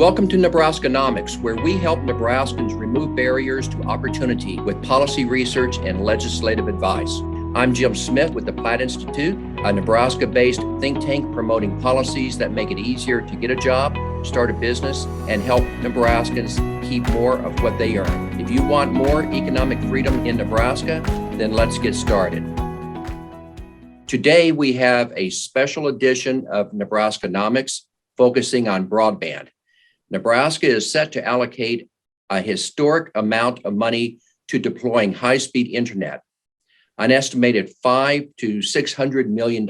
Welcome to Nebraskanomics, where we help Nebraskans remove barriers to opportunity with policy research and legislative advice. I'm Jim Smith with the Platt Institute, a Nebraska-based think tank promoting policies that make it easier to get a job, start a business, and help Nebraskans keep more of what they earn. If you want more economic freedom in Nebraska, then let's get started. Today, we have a special edition of Nebraskanomics focusing on broadband. Nebraska is set to allocate a historic amount of money to deploying high-speed internet, an estimated $500 to $600 million.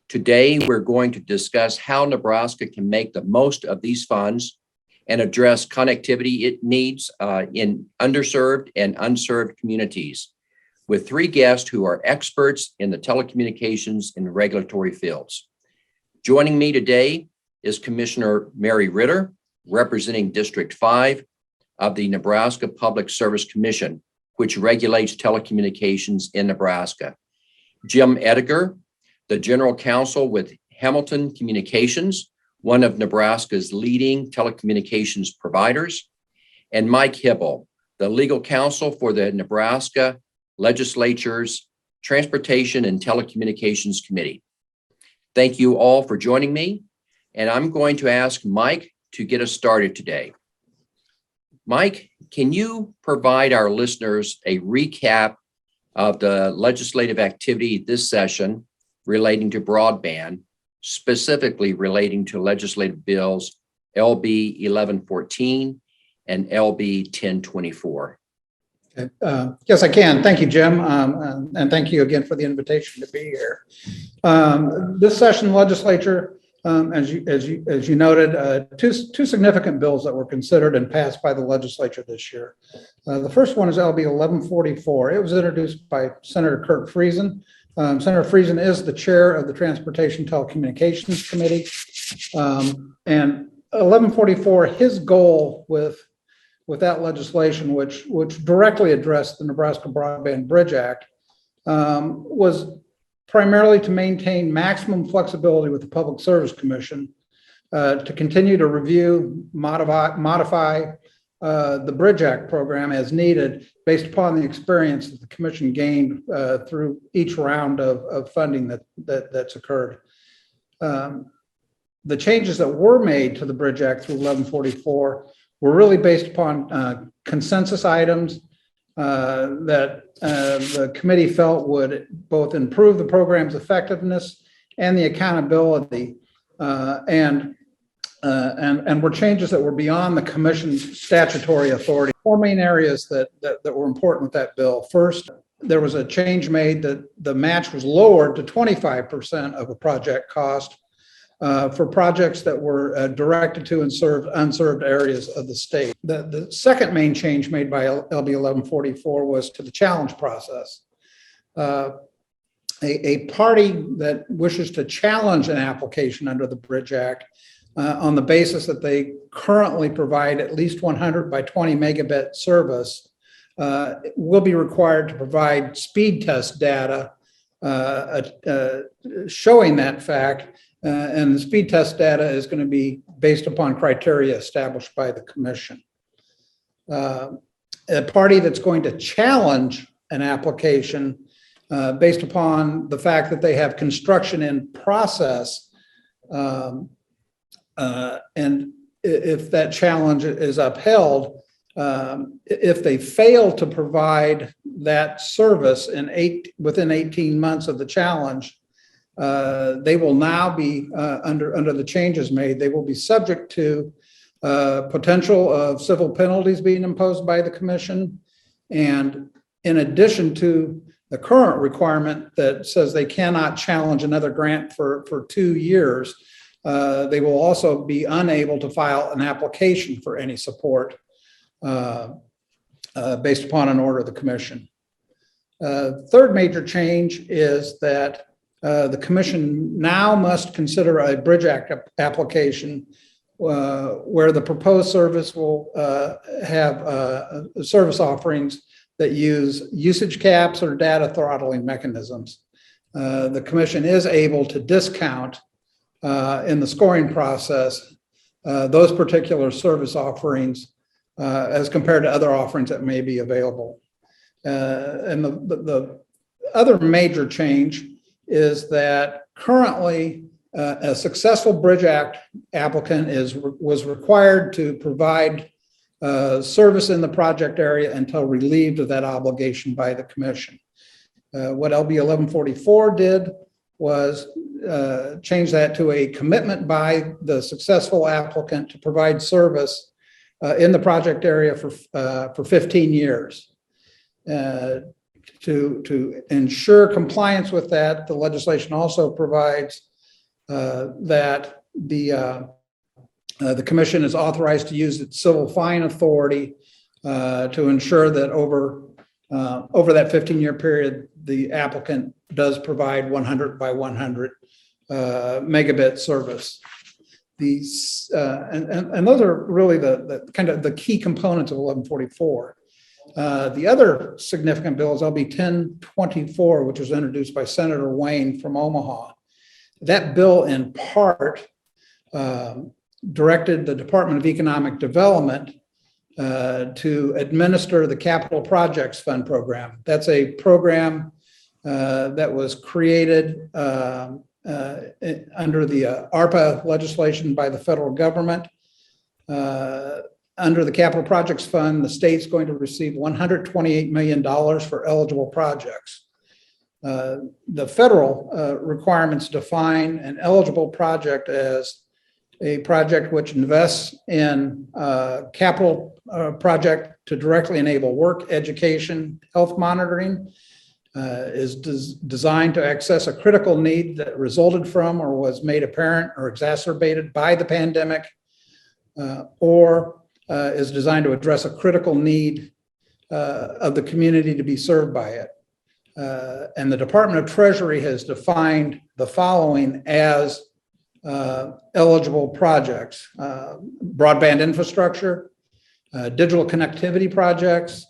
Today, we're going to discuss how Nebraska can make the most of these funds and address connectivity it needs in underserved and unserved communities, with three guests who are experts in the telecommunications and regulatory fields. Joining me today is Commissioner Mary Ritter, representing District 5 of the Nebraska Public Service Commission, which regulates telecommunications in Nebraska. Jim Ediger, the General Counsel with Hamilton Communications, one of Nebraska's leading telecommunications providers, and Mike Hybl, the Legal Counsel for the Nebraska Legislature's Transportation and Telecommunications Committee. Thank you all for joining me, and I'm going to ask Mike to get us started today. Mike, can you provide our listeners a recap of the legislative activity this session relating to broadband, specifically relating to legislative bills LB 1114 and LB 1024? Yes, I can. Thank you, Jim. And thank you again for the invitation to be here. This session legislature, as you noted, two significant bills that were considered and passed by the legislature this year. The first one is LB 1144. It was introduced by Senator Kurt Friesen. Senator Friesen is the chair of the Transportation Telecommunications Committee. And 1144, his goal with that legislation, which directly addressed the Nebraska Broadband Bridge Act, was primarily to maintain maximum flexibility with the Public Service Commission to continue to review, modify the Bridge Act program as needed based upon the experience that the commission gained through each round of funding that's occurred. The changes that were made to the Bridge Act through 1144 were really based upon consensus items that the committee felt would both improve the program's effectiveness and the accountability, and were changes that were beyond the commission's statutory authority. Four main areas that were important with that bill. First, there was a change made that the match was lowered to 25% of a project cost for projects that were directed to unserved areas of the state. The second main change made by LB 1144 was to the challenge process. A party that wishes to challenge an application under the Bridge Act on the basis that they currently provide at least 100 by 20 megabit service will be required to provide speed test data showing that fact. And the speed test data is going to be based upon criteria established by the commission. A party that's going to challenge an application based upon the fact that they have construction in process, and if that challenge is upheld, if they fail to provide that service within 18 months of the challenge, they will now be under the changes made. They will be subject to potential of civil penalties being imposed by the commission, and in addition to the current requirement that says they cannot challenge another grant for 2 years, they will also be unable to file an application for any support based upon an order of the commission. Third major change is that the commission now must consider a Bridge Act application where the proposed service will have service offerings that use usage caps or data throttling mechanisms. The commission is able to discount in the scoring process those particular service offerings as compared to other offerings that may be available. And the other major change is that currently a successful Bridge Act applicant was required to provide service in the project area until relieved of that obligation by the commission. What LB 1144 did was change that to a commitment by the successful applicant to provide service in the project area for 15 years. To ensure compliance with that, the legislation also provides that the commission is authorized to use its civil fine authority to ensure that over that 15-year period, the applicant does provide 100 by 100 megabit service. These and those are really the kind of the key components of 1144. The other significant bill is LB 1024, which was introduced by Senator Wayne from Omaha. That bill, in part, directed the Department of Economic Development to administer the Capital Projects Fund program. That's a program that was created under the ARPA legislation by the federal government. Under the Capital Projects Fund, the state's going to receive $128 million for eligible projects. The federal requirements define an eligible project as a project which invests in capital project to directly enable work, education, health monitoring, is designed to access a critical need that resulted from or was made apparent or exacerbated by the pandemic, or is designed to address a critical need of the community to be served by it. And the Department of Treasury has defined the following as eligible projects: broadband infrastructure, digital connectivity projects,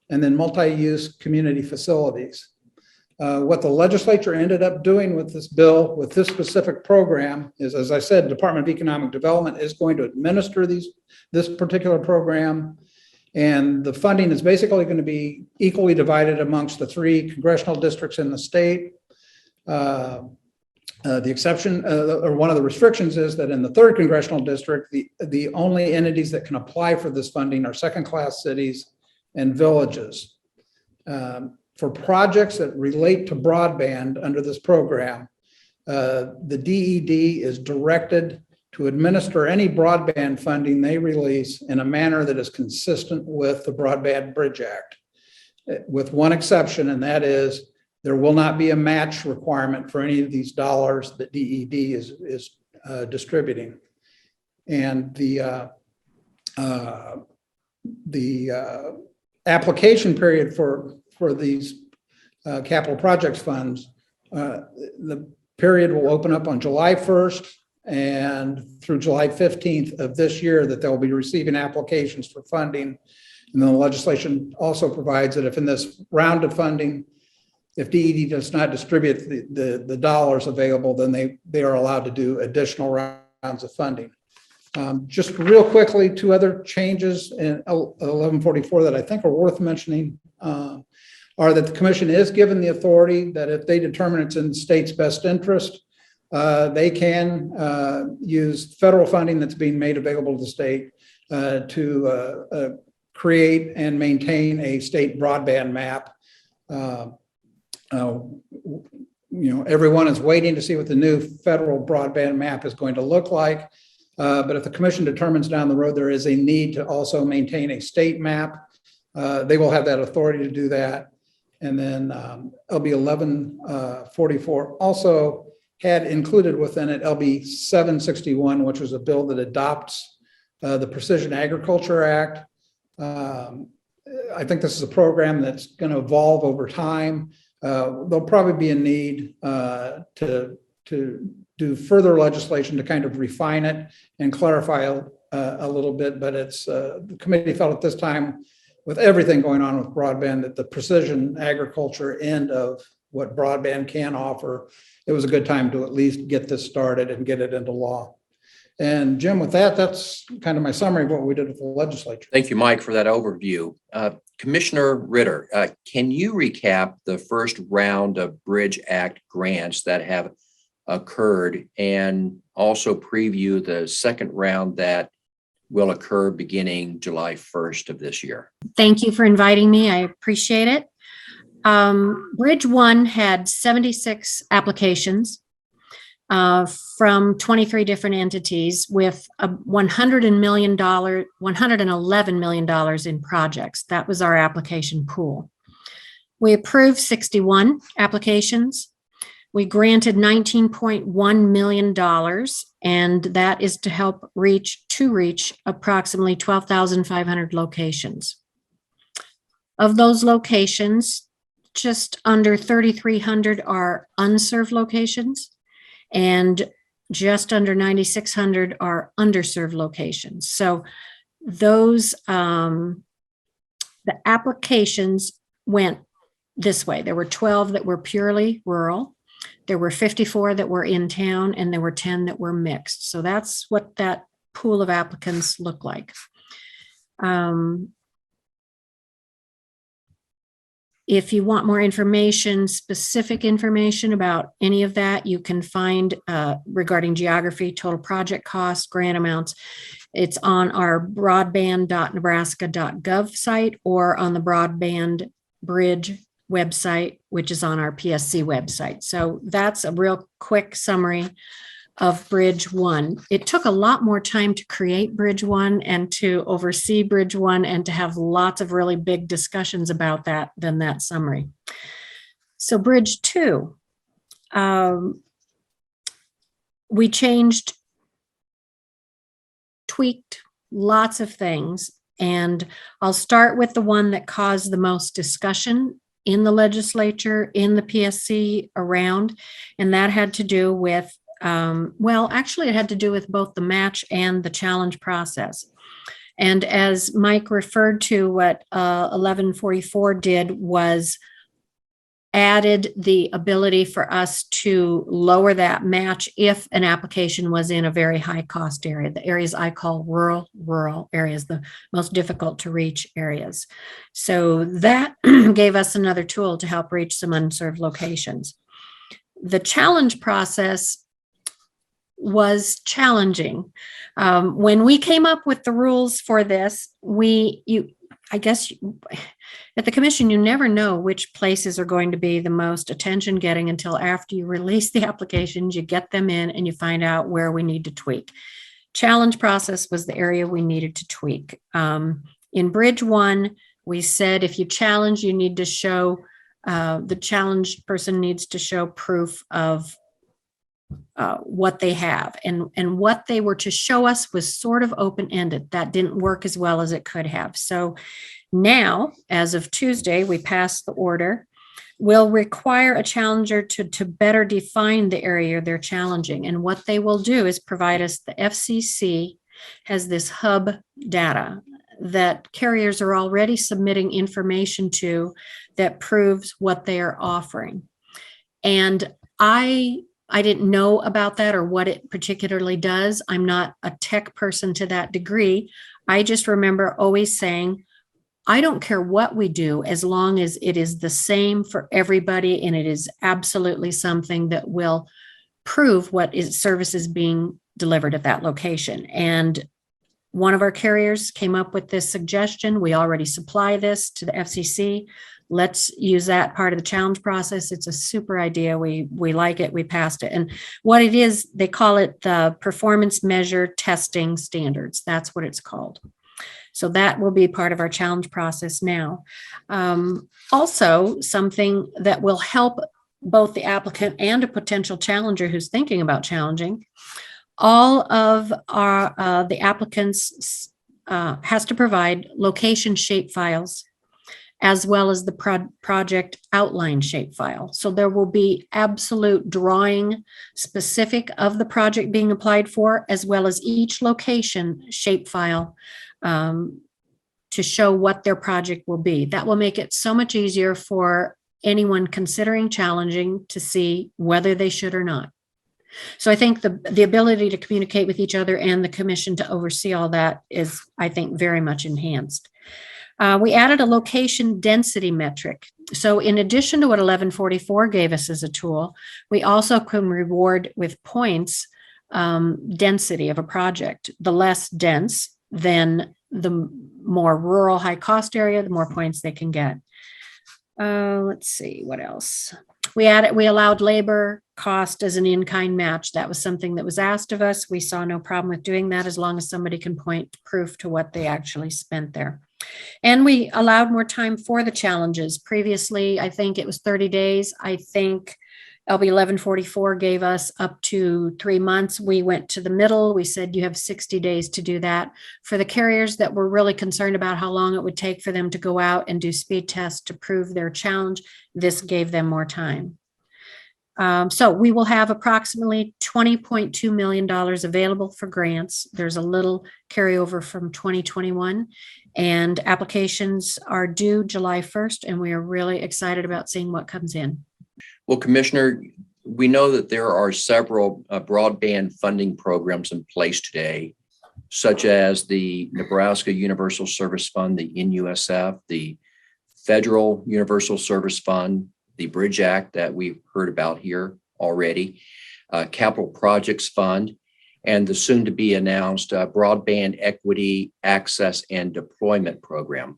and then multi-use community facilities. What the legislature ended up doing with this bill, with this specific program, is, as I said, Department of Economic Development is going to administer this particular program, and the funding is basically going to be equally divided amongst the 3 congressional districts in the state. The exception, or one of the restrictions, is that in the 3rd congressional district, the only entities that can apply for this funding are second-class cities and villages. For projects that relate to broadband under this program, the DED is directed to administer any broadband funding they release in a manner that is consistent with the Broadband Bridge Act, with one exception, and that is there will not be a match requirement for any of these dollars that DED is distributing. And the application period for these capital projects funds, the period will open up on July 1st and through July 15th of this year, that they'll be receiving applications for funding. And then the legislation also provides that if in this round of funding, if DED does not distribute the dollars available, then they are allowed to do additional rounds of funding. Just real quickly, 2 other changes in 1144 that I think are worth mentioning are that the commission is given the authority that if they determine it's in the state's best interest, they can use federal funding that's being made available to the state to create and maintain a state broadband map. Everyone is waiting to see what the new federal broadband map is going to look like. But if the commission determines down the road there is a need to also maintain a state map, they will have that authority to do that. And then LB 1144 also had included within it LB 761, which was a bill that adopts the Precision Agriculture Act. I think this is a program that's going to evolve over time. There'll probably be a need to do further legislation to kind of refine it and clarify a little bit, but it's the committee felt at this time, with everything going on with broadband, that the precision agriculture end of what broadband can offer, it was a good time to at least get this started and get it into law. And Jim, with that, that's kind of my summary of what we did with the legislature. Thank you, Mike, for that overview. Commissioner Ritter, can you recap the first round of Bridge Act grants that have occurred and also preview the second round that will occur beginning July 1st of this year? Thank you for inviting me. I appreciate it. Bridge 1 had 76 applications from 23 different entities with $111 million in projects. That was our application pool. We approved 61 applications. We granted $19.1 million, and that is to help reach approximately 12,500 locations. Of those locations, just under 3,300 are unserved locations, and just under 9,600 are underserved locations. So those, the applications went this way. There were 12 that were purely rural. There were 54 that were in town, and there were 10 that were mixed. So that's what that pool of applicants looked like. If you want more information, specific information about any of that, you can find regarding geography, total project cost, grant amounts. It's on our broadband.nebraska.gov site or on the Broadband Bridge website, which is on our PSC website. So that's a real quick summary of Bridge 1. It took a lot more time to create Bridge 1 and to oversee Bridge 1 and to have lots of really big discussions about that than that summary. So Bridge 2, we tweaked lots of things, and I'll start with the one that caused the most discussion in the legislature, in the PSC around, and that had to do with well, actually, it had to do with both the match and the challenge process. And as Mike referred to, what 1144 did was added the ability for us to lower that match if an application was in a very high cost area, the areas I call rural areas, the most difficult to reach areas. So that gave us another tool to help reach some unserved locations. The challenge process was challenging. When we came up with the rules for this, I guess at the commission, you never know which places are going to be the most attention getting until after you release the applications, you get them in and you find out where we need to tweak. Challenge process was the area we needed to tweak. In Bridge 1, we said if you challenge, you need to show, the challenged person needs to show proof of what they have, and what they were to show us was sort of open-ended. That didn't work as well as it could have. So now, as of Tuesday, we passed the order. We'll require a challenger to better define the area they're challenging, and what they will do is provide us, the FCC has this hub data that carriers are already submitting information to that proves what they are offering. And I didn't know about that or what it particularly does. I'm not a tech person to that degree. I just remember always saying, I don't care what we do as long as it is the same for everybody and it is absolutely something that will prove what service is being delivered at that location. And one of our carriers came up with this suggestion. We already supply this to the FCC. Let's use that part of the challenge process. It's a super idea. We like it. We passed it. And what it is, they call it the performance measure testing standards. That's what it's called. So that will be part of our challenge process now. Also, something that will help both the applicant and a potential challenger who's thinking about challenging, all of our the applicants has to provide location shape files as well as the project outline shape file. So there will be absolute drawing specific of the project being applied for, as well as each location shape file to show what their project will be. That will make it so much easier for anyone considering challenging to see whether they should or not. So I think the ability to communicate with each other and the commission to oversee all that is, I think, very much enhanced. We added a location density metric. So in addition to what 1144 gave us as a tool, we also can reward with points density of a project. The less dense, then the more rural, high cost area, the more points they can get. Let's see, what else? We allowed labor cost as an in-kind match. That was something that was asked of us. We saw no problem with doing that as long as somebody can point proof to what they actually spent there. And we allowed more time for the challenges. Previously, I think it was 30 days. I think LB 1144 gave us up to 3 months. We went to the middle. We said you have 60 days to do that. For the carriers that were really concerned about how long it would take for them to go out and do speed tests to prove their challenge, this gave them more time. So we will have approximately $20.2 million available for grants. There's a little carryover from 2021, and applications are due July 1st, and we are really excited about seeing what comes in. Well, Commissioner, we know that there are several broadband funding programs in place today, such as the Nebraska Universal Service Fund, the NUSF, the Federal Universal Service Fund, the Bridge Act that we've heard about here already, Capital Projects Fund, and the soon-to-be announced Broadband Equity Access and Deployment Program.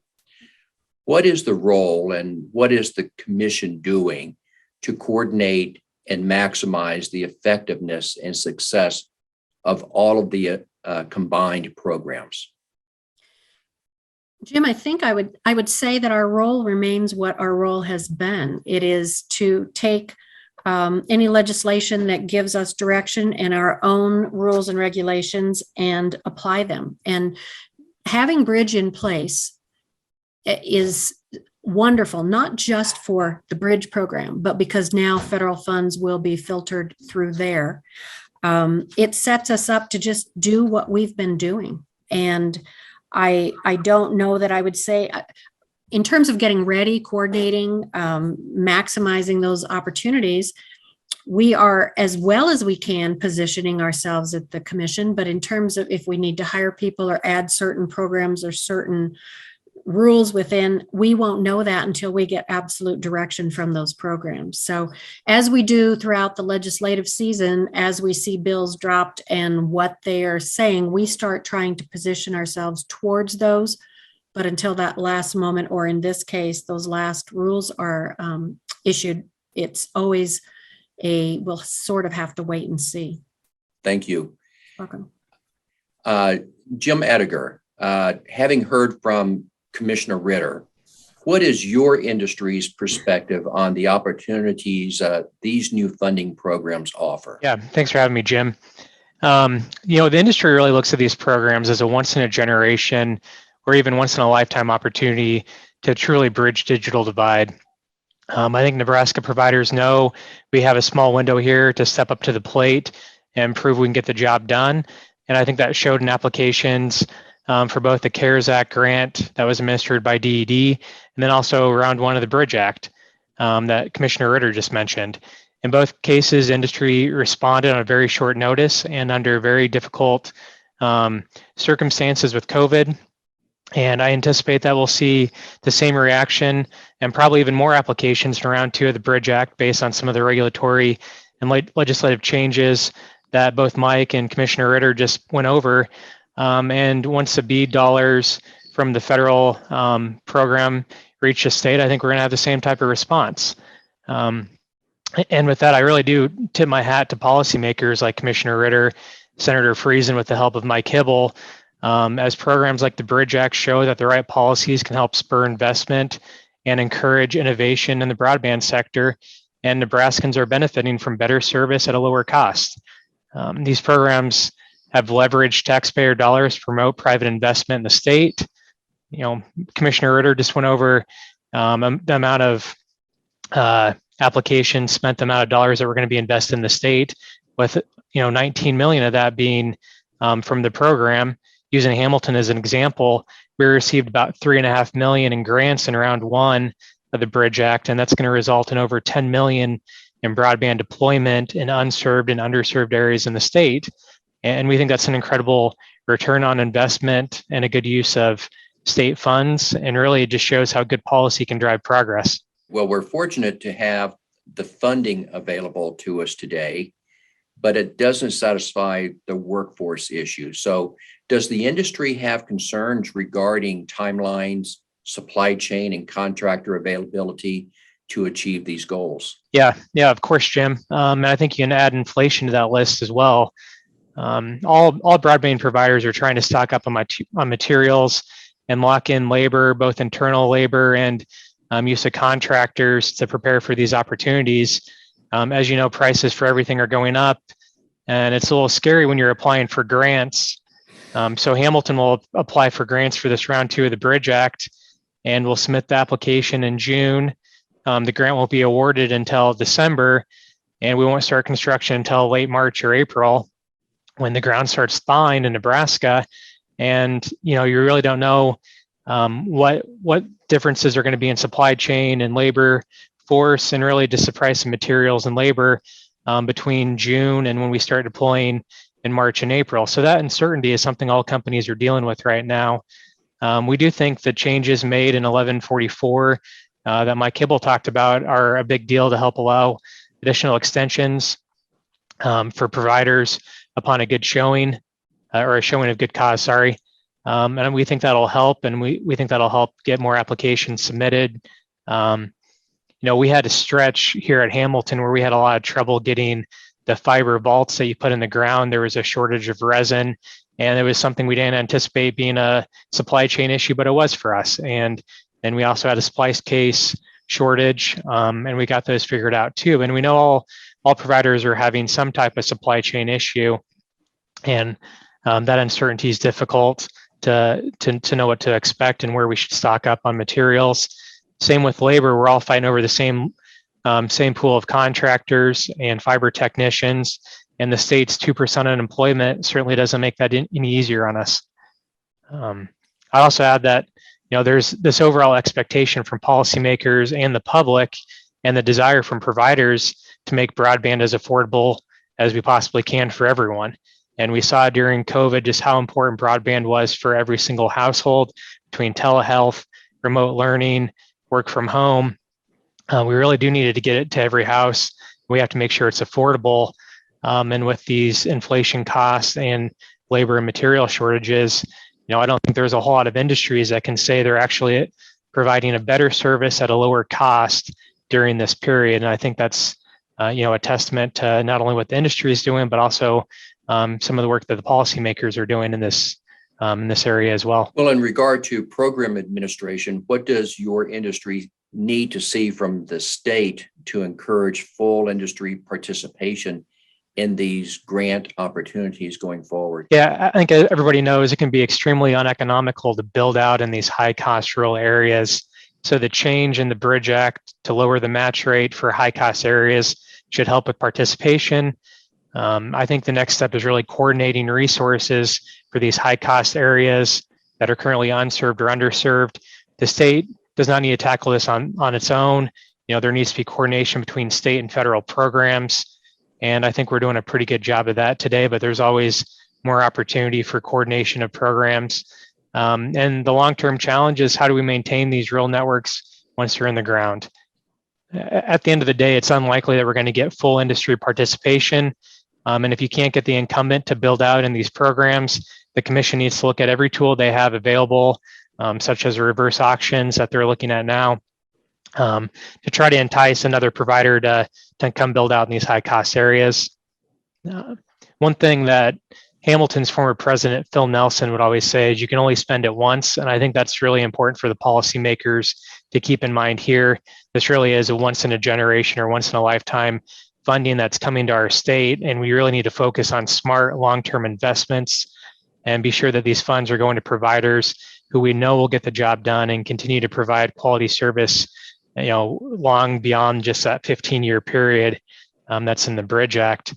What is the role and what is the Commission doing to coordinate and maximize the effectiveness and success of all of the combined programs? Jim, I think I would say that our role remains what our role has been. It is to take any legislation that gives us direction and our own rules and regulations and apply them. And having Bridge in place is wonderful, not just for the Bridge program, but because now federal funds will be filtered through there. It sets us up to just do what we've been doing. And I don't know that I would say, in terms of getting ready, coordinating, maximizing those opportunities, we are, as well as we can, positioning ourselves at the commission. But in terms of if we need to hire people or add certain programs or certain rules within, we won't know that until we get absolute direction from those programs. So as we do throughout the legislative season, as we see bills dropped and what they are saying, we start trying to position ourselves towards those. But until that last moment, or in this case, those last rules are issued, it's always we'll sort of have to wait and see. Thank you. Welcome. Jim Ediger, having heard from Commissioner Ritter, what is your industry's perspective on the opportunities these new funding programs offer? Yeah, thanks for having me, Jim. The industry really looks at these programs as a once in a generation or even once in a lifetime opportunity to truly bridge digital divide. I think Nebraska providers know we have a small window here to step up to the plate and prove we can get the job done. And I think that showed in applications for both the CARES Act grant that was administered by DED, and then also round one of the Bridge Act that Commissioner Ritter just mentioned. In both cases, industry responded on a very short notice and under very difficult circumstances with COVID. And I anticipate that we'll see the same reaction and probably even more applications in round two of the Bridge Act based on some of the regulatory and legislative changes that both Mike and Commissioner Ritter just went over. And once the BEAD dollars from the federal program reach the state, I think we're going to have the same type of response. And with that, I really do tip my hat to policymakers like Commissioner Ritter, Senator Friesen, with the help of Mike Hybl, as programs like the Bridge Act show that the right policies can help spur investment and encourage innovation in the broadband sector, and Nebraskans are benefiting from better service at a lower cost. These programs have leveraged taxpayer dollars to promote private investment in the state. Commissioner Ritter just went over the amount of applications spent, the amount of dollars that were going to be invested in the state, with 19 million of that being from the program. Using Hamilton as an example, we received about $3.5 million in grants in round one of the Bridge Act, and that's going to result in over $10 million in broadband deployment in unserved and underserved areas in the state. And we think that's an incredible return on investment and a good use of state funds. And really, it just shows how good policy can drive progress. Well, we're fortunate to have the funding available to us today, but it doesn't satisfy the workforce issue. So does the industry have concerns regarding timelines, supply chain, and contractor availability to achieve these goals? Yeah, of course, Jim. And I think you can add inflation to that list as well. All broadband providers are trying to stock up on materials and lock in labor, both internal labor and use of contractors to prepare for these opportunities. As you know, prices for everything are going up, and it's a little scary when you're applying for grants. So Hamilton will apply for grants for this round 2 of the Bridge Act, and we'll submit the application in June. The grant won't be awarded until December, and we won't start construction until late March or April, when the ground starts thawing in Nebraska. And you really don't know what differences are going to be in supply chain and labor force, and really just the price of materials and labor between June and when we start deploying in March and April. So that uncertainty is something all companies are dealing with right now. We do think the changes made in 1144 that Mike Hybl talked about are a big deal to help allow additional extensions for providers upon a good showing, or a showing of good cause, sorry. And we think that'll help, and we think that'll help get more applications submitted. We had a stretch here at Hamilton where we had a lot of trouble getting the fiber vaults that you put in the ground. There was a shortage of resin, and it was something we didn't anticipate being a supply chain issue, but it was for us. And then we also had a splice case shortage, and we got those figured out too. And we know all providers are having some type of supply chain issue, and that uncertainty is difficult to know what to expect and where we should stock up on materials. Same with labor. We're all fighting over the same pool of contractors and fiber technicians, and the state's 2% unemployment certainly doesn't make that any easier on us. I also add that there's this overall expectation from policymakers and the public, and the desire from providers to make broadband as affordable as we possibly can for everyone. And we saw during COVID just how important broadband was for every single household, between telehealth, remote learning, work from home. We really do need to get it to every house. We have to make sure it's affordable. And with these inflation costs and labor and material shortages, I don't think there's a whole lot of industries that can say they're actually providing a better service at a lower cost during this period. And I think that's a testament to not only what the industry is doing, but also some of the work that the policymakers are doing in this area as well. Well, in regard to program administration, what does your industry need to see from the state to encourage full industry participation in these grant opportunities going forward? Yeah, I think everybody knows it can be extremely uneconomical to build out in these high cost rural areas. So the change in the Bridge Act to lower the match rate for high cost areas should help with participation. I think the next step is really coordinating resources for these high cost areas that are currently unserved or underserved. The state does not need to tackle this on its own. There needs to be coordination between state and federal programs. And I think we're doing a pretty good job of that today, but there's always more opportunity for coordination of programs. And the long-term challenge is, how do we maintain these rural networks once they're in the ground? At the end of the day, it's unlikely that we're going to get full industry participation. And if you can't get the incumbent to build out in these programs, the commission needs to look at every tool they have available, such as reverse auctions that they're looking at now, to try to entice another provider to come build out in these high cost areas. One thing that Hamilton's former president, Phil Nelson, would always say is you can only spend it once. And I think that's really important for the policymakers to keep in mind here. This really is a once in a generation or once in a lifetime funding that's coming to our state. And we really need to focus on smart long-term investments and be sure that these funds are going to providers who we know will get the job done and continue to provide quality service, long beyond just that 15-year period that's in the Bridge Act.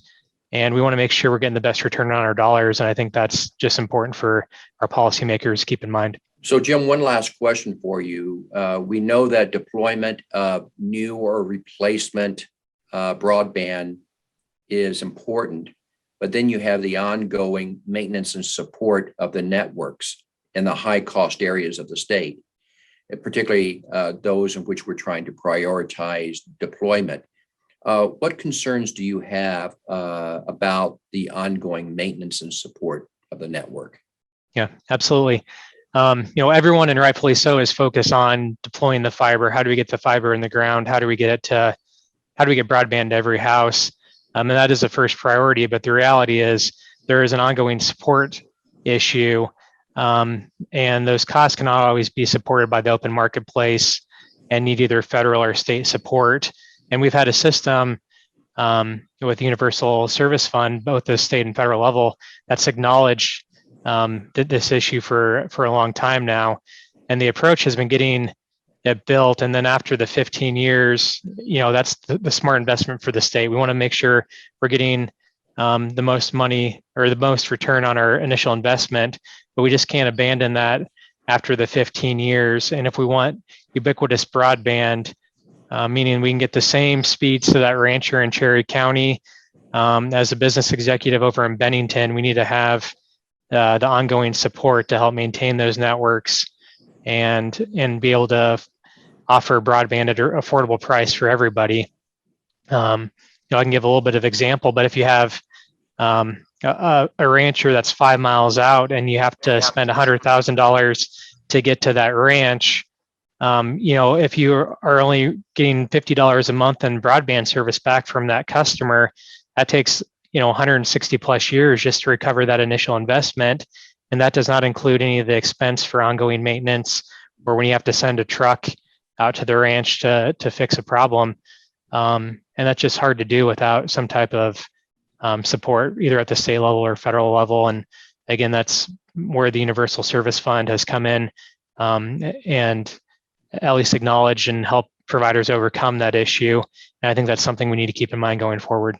And we want to make sure we're getting the best return on our dollars. And I think that's just important for our policymakers to keep in mind. So, Jim, one last question for you. We know that deployment of new or replacement broadband is important, but then you have the ongoing maintenance and support of the networks in the high cost areas of the state, particularly those in which we're trying to prioritize deployment. What concerns do you have about the ongoing maintenance and support of the network? Yeah, absolutely. Everyone, and rightfully so, is focused on deploying the fiber. How do we get the fiber in the ground? How do we get broadband to every house? And that is the first priority. But the reality is there is an ongoing support issue, and those costs cannot always be supported by the open marketplace and need either federal or state support. And we've had a system with the Universal Service Fund, both the state and federal level, that's acknowledged this issue for a long time now. And the approach has been getting it built. And then after the 15 years, that's the smart investment for the state. We want to make sure we're getting the most money or the most return on our initial investment, but we just can't abandon that after the 15 years. And if we want ubiquitous broadband, meaning we can get the same speeds to that rancher in Cherry County, as a business executive over in Bennington, we need to have the ongoing support to help maintain those networks and be able to offer broadband at an affordable price for everybody. I can give a little bit of example, but if you have a rancher that's 5 miles out and you have to spend $100,000 to get to that ranch, if you are only getting $50 a month in broadband service back from that customer, that takes 160 plus years just to recover that initial investment. And that does not include any of the expense for ongoing maintenance or when you have to send a truck out to the ranch to fix a problem. And that's just hard to do without some type of support, either at the state level or federal level. And again, that's where the Universal Service Fund has come in and at least acknowledge and help providers overcome that issue. And I think that's something we need to keep in mind going forward.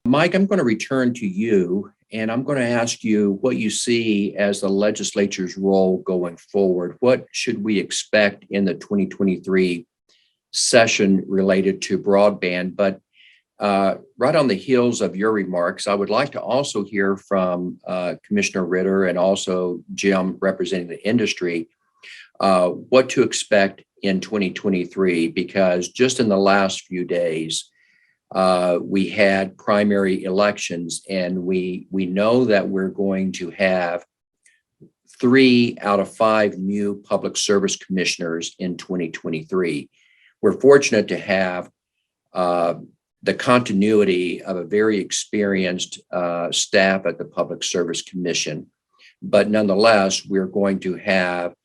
Mike, I'm going to return to you, and I'm going to ask you what you see as the legislature's role going forward. What should we expect in the 2023 session related to broadband? But right on the heels of your remarks, I would like to also hear from Commissioner Ritter and also Jim representing the industry, what to expect in 2023, because just in the last few days, we had primary elections, and we know that we're going to have 3 out of 5 new public service commissioners in 2023. We're fortunate to have the continuity of a very experienced staff at the Public Service Commission, but nonetheless, we're going to have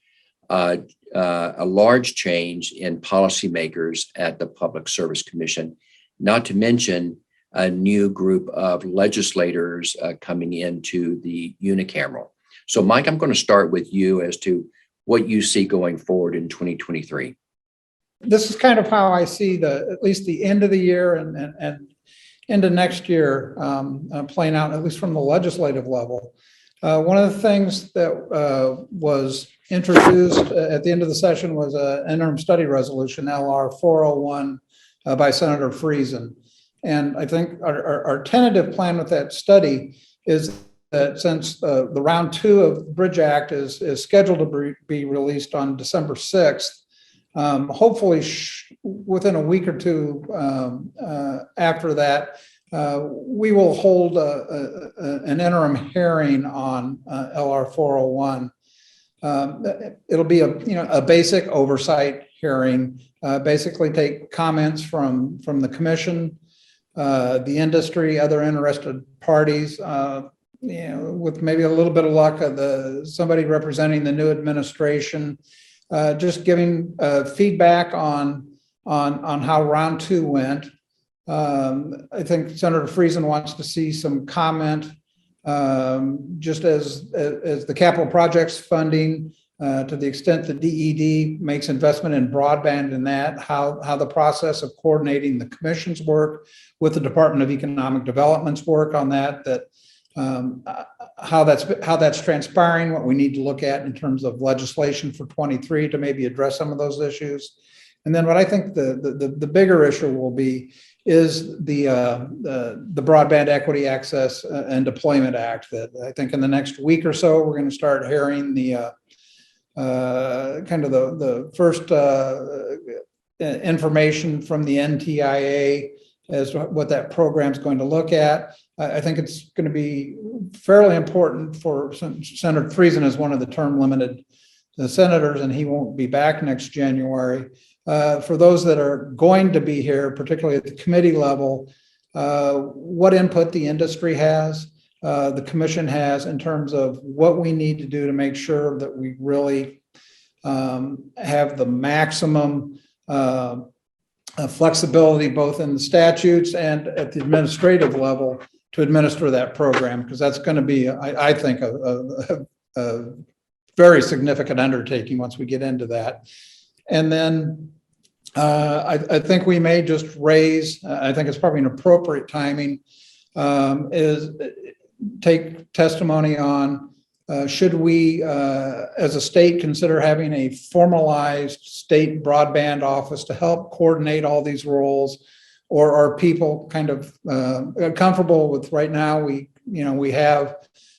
a large change in policymakers at the Public Service Commission, not to mention a new group of legislators coming into the unicameral. So, Mike, I'm going to start with you as to what you see going forward in 2023. This is kind of how I see at least the end of the year and into next year playing out, at least from the legislative level. One of the things that was introduced at the end of the session was an interim study resolution, LR 401, by Senator Friesen. And I think our tentative plan with that study is that since the round 2 of the Bridge Act is scheduled to be released on December 6th, hopefully within a week or two after that, we will hold an interim hearing on LR 401. It'll be a basic oversight hearing, basically take comments from the commission, the industry, other interested parties, with maybe a little bit of luck, somebody representing the new administration, just giving feedback on how round 2 went. I think Senator Friesen wants to see some comment, just as the capital projects funding, to the extent the DED makes investment in broadband and that, how the process of coordinating the commission's work with the Department of Economic Development's work on that how that's transpiring, what we need to look at in terms of legislation for 23 to maybe address some of those issues. And then what I think the bigger issue will be is the Broadband Equity Access and Deployment Act that I think in the next week or so, we're going to start hearing the kind of the first information from the NTIA as to what that program is going to look at. I think it's going to be fairly important for Senator Friesen is one of the term limited senators, and he won't be back next January. For those that are going to be here, particularly at the committee level, what input the industry has, the commission has in terms of what we need to do to make sure that we really have the maximum flexibility both in the statutes and at the administrative level to administer that program, because that's going to be, I think, a very significant undertaking once we get into that. And then I think we may just raise, I think it's probably an appropriate timing, is take testimony on should we, as a state, consider having a formalized state broadband office to help coordinate all these roles, or are people kind of comfortable with right now? We have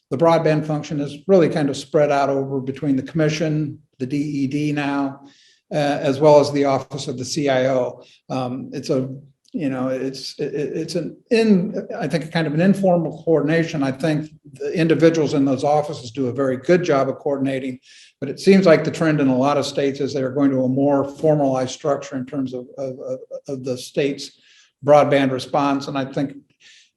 the broadband function is really kind of spread out over between the commission, the DED now, as well as the office of the CIO. It's I think kind of an informal coordination. I think the individuals in those offices do a very good job of coordinating, but it seems like the trend in a lot of states is they're going to a more formalized structure in terms of the state's broadband response. And I think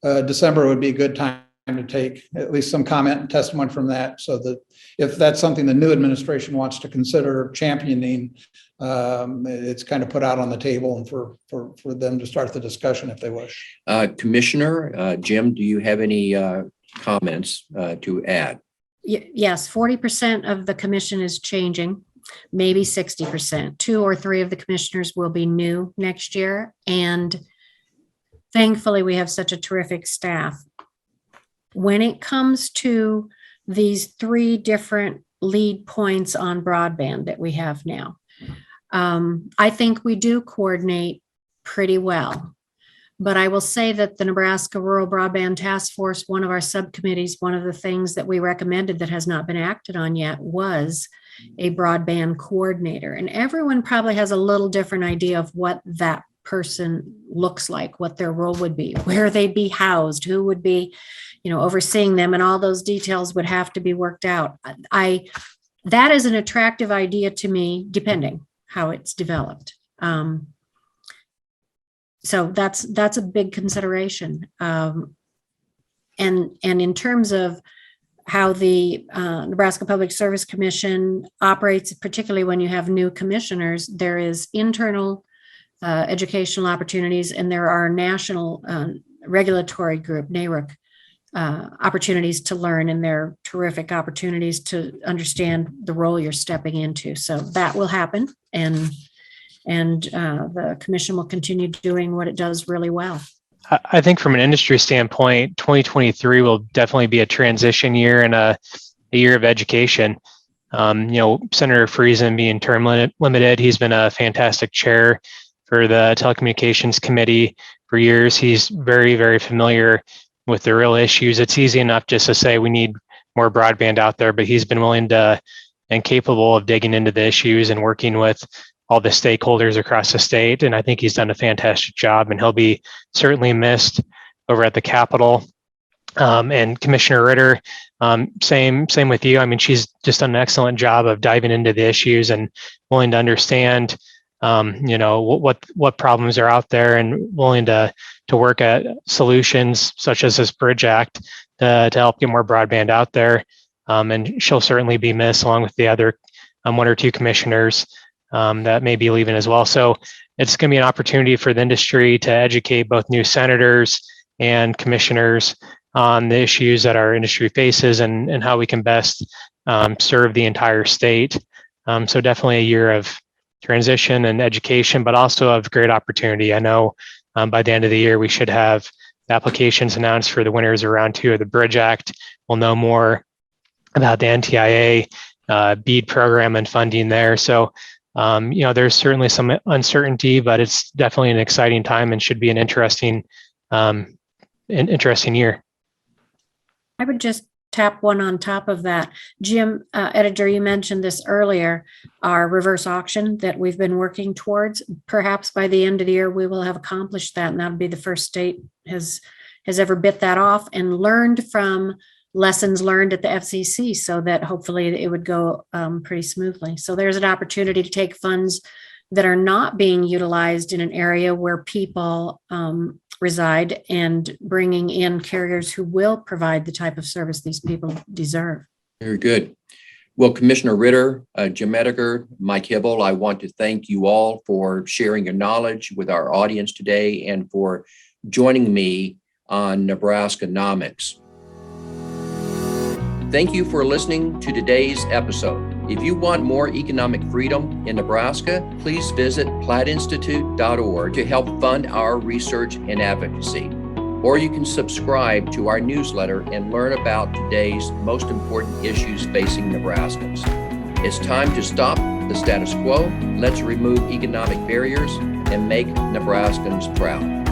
December would be a good time to take at least some comment and testimony from that, so that if that's something the new administration wants to consider championing, it's kind of put out on the table and for them to start the discussion if they wish. Commissioner Jim, do you have any comments to add? Yes, 40% of the commission is changing, maybe 60%. 2 or 3 of the commissioners will be new next year. And thankfully, we have such a terrific staff. When it comes to these 3 different lead points on broadband that we have now, I think we do coordinate pretty well. But I will say that the Nebraska Rural Broadband Task Force, one of our subcommittees, one of the things that we recommended that has not been acted on yet was a broadband coordinator. And everyone probably has a little different idea of what that person looks like, what their role would be, where they'd be housed, who would be, overseeing them, and all those details would have to be worked out. That is an attractive idea to me, depending how it's developed. So that's a big consideration. And in terms of how the Nebraska Public Service Commission operates, particularly when you have new commissioners, there is internal educational opportunities, and there are national regulatory group, NARUC, opportunities to learn, and they're terrific opportunities to understand the role you're stepping into. So that will happen, and the commission will continue doing what it does really well. I think from an industry standpoint, 2023 will definitely be a transition year and a year of education. Senator Friesen being term limited, he's been a fantastic chair for the Telecommunications Committee for years. He's very, very familiar with the real issues. It's easy enough just to say we need more broadband out there, but he's been willing to and capable of digging into the issues and working with all the stakeholders across the state. And I think he's done a fantastic job, and he'll be certainly missed over at the Capitol. And Commissioner Ritter, same with you. I mean, she's just done an excellent job of diving into the issues and willing to understand what problems are out there, and willing to work at solutions such as this Bridge Act to help get more broadband out there. And she'll certainly be missed, along with the other 1 or 2 commissioners that may be leaving as well. So it's going to be an opportunity for the industry to educate both new senators and commissioners on the issues that our industry faces, and how we can best serve the entire state. So definitely a year of transition and education, but also of great opportunity. I know by the end of the year, we should have the applications announced for the winners of round 2 of the Bridge Act. We'll know more about the NTIA BEAD program and funding there. So There's certainly some uncertainty, but it's definitely an exciting time and should be an interesting year. I would just tap one on top of that. Jim, Ediger, you mentioned this earlier, our reverse auction that we've been working towards. Perhaps by the end of the year, we will have accomplished that, and that'll be the first state has ever bit that off and learned from lessons learned at the FCC, so that hopefully it would go pretty smoothly. So there's an opportunity to take funds that are not being utilized in an area where people reside and bringing in carriers who will provide the type of service these people deserve. Very good. Well, Commissioner Ritter, Jim Ediger, Mike Hybl, I want to thank you all for sharing your knowledge with our audience today and for joining me on Nebraskanomics. Thank you for listening to today's episode. If you want more economic freedom in Nebraska, please visit plattinstitute.org to help fund our research and advocacy. Or you can subscribe to our newsletter and learn about today's most important issues facing Nebraskans. It's time to stop the status quo. Let's remove economic barriers and make Nebraskans proud.